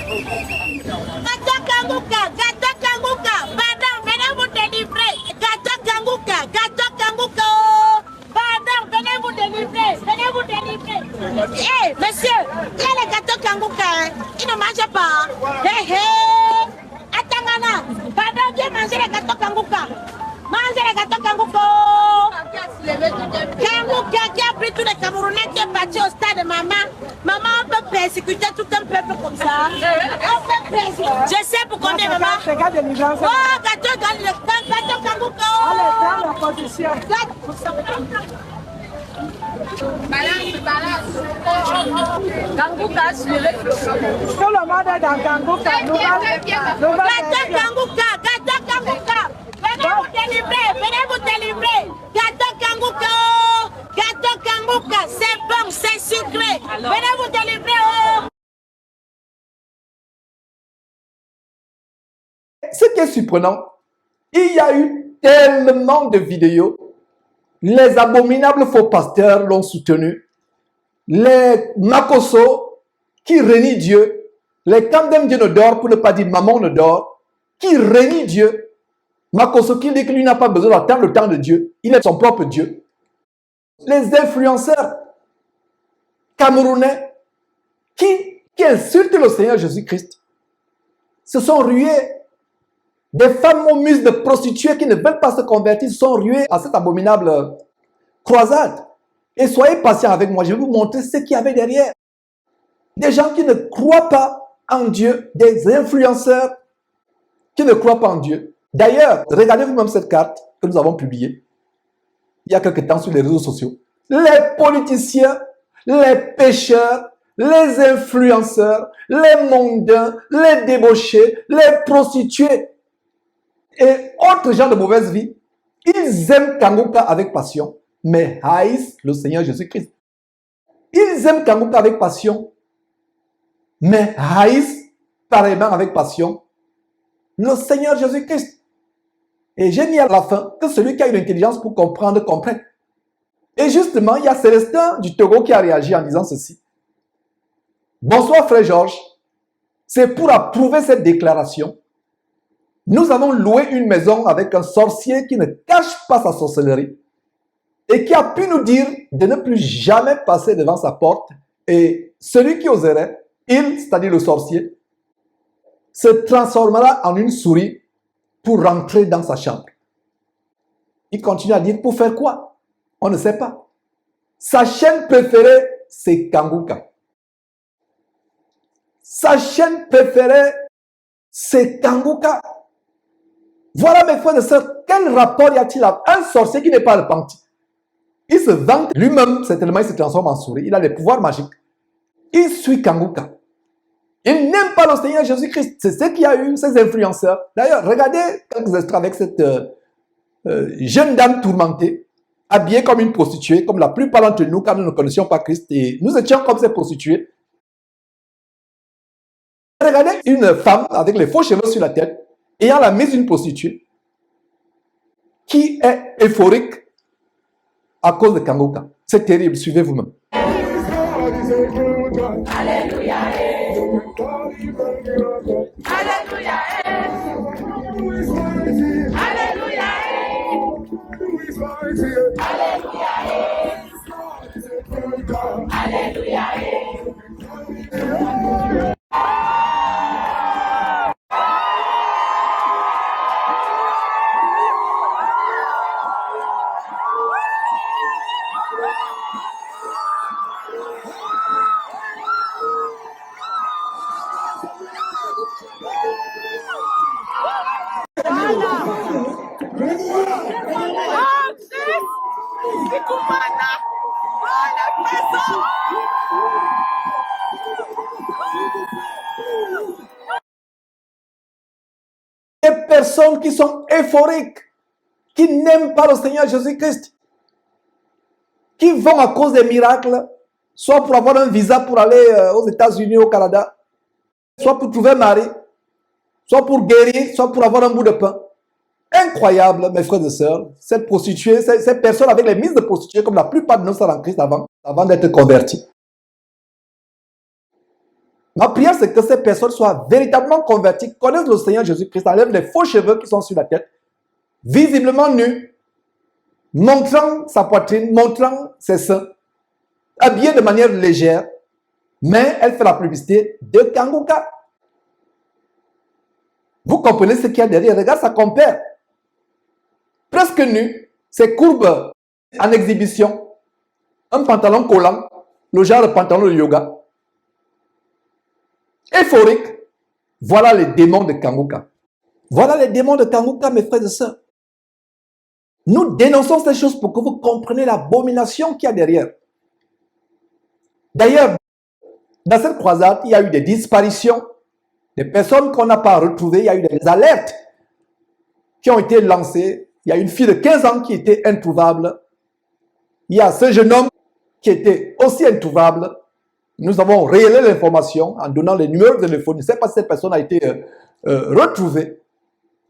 Gâteau Kanguka, pardon, venez vous délivrer. Gâteau Kanguka, pardon, venez vous délivrer. Eh, monsieur, il y a les gâteaux Kanguka, ils ne mangent pas. Hé, hé, Atangana, pardon, viens manger les gâteaux Kanguka. Mangez les gâteaux Kanguka. Kanguka qui a pris tous les Camerounais qui est parti au stade, maman. Maman, on peut persécuter tout un peuple comme ça. On peut persécuter. Je sais pourquoi on est maman. Oh, gâteau Kanguka. Allez, prends la position. Balance. Kanguka, tout le monde est dans Kanguka. Gâteau Kanguka. Venez vous délivrer. Gâteau Kanguka, c'est bon, c'est sucré. Venez vous délivrer. Ce qui est surprenant, il y a eu tellement de vidéos. Les abominables faux pasteurs l'ont soutenu. Les Makoso qui renient Dieu. Les Kandem Dieu ne dort pour ne pas dire maman ne dort. Qui renient Dieu. Makoso qui dit que lui n'a pas besoin d'attendre le temps de Dieu. Il est son propre Dieu. Les influenceurs camerounais qui insultent le Seigneur Jésus-Christ se sont rués. Des femmes aux muses de prostituées qui ne veulent pas se convertir se sont ruées à cette abominable croisade. Et soyez patients avec moi, je vais vous montrer ce qu'il y avait derrière. Des gens qui ne croient pas en Dieu, des influenceurs qui ne croient pas en Dieu. D'ailleurs, regardez vous-même cette carte que nous avons publiée il y a quelque temps sur les réseaux sociaux. Les politiciens, les pécheurs, les influenceurs, les mondains, les débauchés, les prostituées et autres gens de mauvaise vie, ils aiment Kanguka avec passion, mais haïssent le Seigneur Jésus-Christ. Ils aiment Kanguka avec passion, mais haïssent pareillement avec passion le Seigneur Jésus-Christ. Et j'ai mis à la fin que celui qui a une intelligence pour comprendre, comprenne. Et justement, il y a Célestin du Togo qui a réagi en disant ceci. Bonsoir frère Georges, c'est pour approuver cette déclaration. Nous avons loué une maison avec un sorcier qui ne cache pas sa sorcellerie et qui a pu nous dire de ne plus jamais passer devant sa porte. Et celui qui oserait, c'est-à-dire le sorcier, se transformera en une souris pour rentrer dans sa chambre. Il continue à dire pour faire quoi? On ne sait pas. Sa chaîne préférée, c'est Kanguka. Sa chaîne préférée, c'est Kanguka. Voilà mes frères et sœurs, quel rapport y a-t-il à un sorcier qui n'est pas repenti? Il se vante lui-même, certainement il se transforme en souris, il a des pouvoirs magiques. Il suit Kanguka. Il n'aime pas le Seigneur Jésus-Christ. C'est ce qu'il y a eu, ces influenceurs. D'ailleurs, regardez quelques extraits avec cette jeune dame tourmentée, habillée comme une prostituée, comme la plupart d'entre nous quand nous ne connaissions pas Christ. Et nous étions comme ces prostituées. Regardez une femme avec les faux cheveux sur la tête, ayant la mise d'une prostituée, qui est euphorique à cause de Kanguka. C'est terrible, suivez vous-même. Alléluia. Alléluia. Alléluia. Alléluia. Des personnes qui sont euphoriques, qui n'aiment pas le Seigneur Jésus-Christ, qui vont à cause des miracles, soit pour avoir un visa pour aller aux États-Unis, au Canada, soit pour trouver un mari, soit pour guérir, soit pour avoir un bout de pain. Incroyable, mes frères et sœurs, cette prostituée, ces personnes avec les mises de prostituées, comme la plupart de nos sœurs en Christ avant d'être convertis. Ma prière, c'est que ces personnes soient véritablement converties, connaissent le Seigneur Jésus-Christ, enlèvent les faux cheveux qui sont sur la tête, visiblement nus, montrant sa poitrine, montrant ses seins, habillée de manière légère, mais elle fait la publicité de Kanguka. Vous comprenez ce qu'il y a derrière? Regarde sa compère. Presque nu, ses courbes en exhibition, un pantalon collant, le genre de pantalon de yoga. Euphorique. Voilà les démons de Kanguka. Voilà les démons de Kanguka, mes frères et sœurs. Nous dénonçons ces choses pour que vous compreniez l'abomination qu'il y a derrière. D'ailleurs, dans cette croisade, il y a eu des disparitions, des personnes qu'on n'a pas retrouvées, il y a eu des alertes qui ont été lancées. Il y a une fille de 15 ans qui était introuvable. Il y a ce jeune homme qui était aussi introuvable. Nous avons révélé l'information en donnant les numéros de téléphone. Je ne sais pas si cette personne a été retrouvée.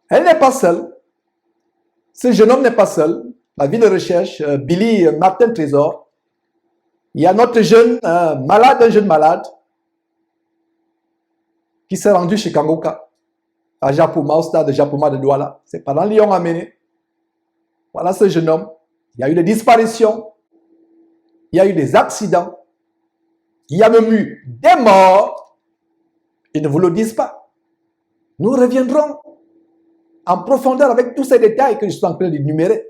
Elle n'est pas seule. Ce jeune homme n'est pas seul. La ville de recherche, Billy Martin Trésor. Il y a notre jeune malade, un jeune malade, qui s'est rendu chez Kanguka, à Japoma, au stade de Japoma de Douala. C'est pendant qu'ils l'ont amené. Voilà ce jeune homme. Il y a eu des disparitions. Il y a eu des accidents. Il y a même eu des morts. Ils ne vous le disent pas. Nous reviendrons en profondeur avec tous ces détails que je suis en train d'énumérer.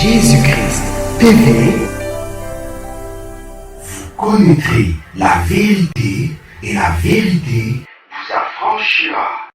Jésus-Christ TV, vous connaîtrez la vérité et la vérité vous affranchira.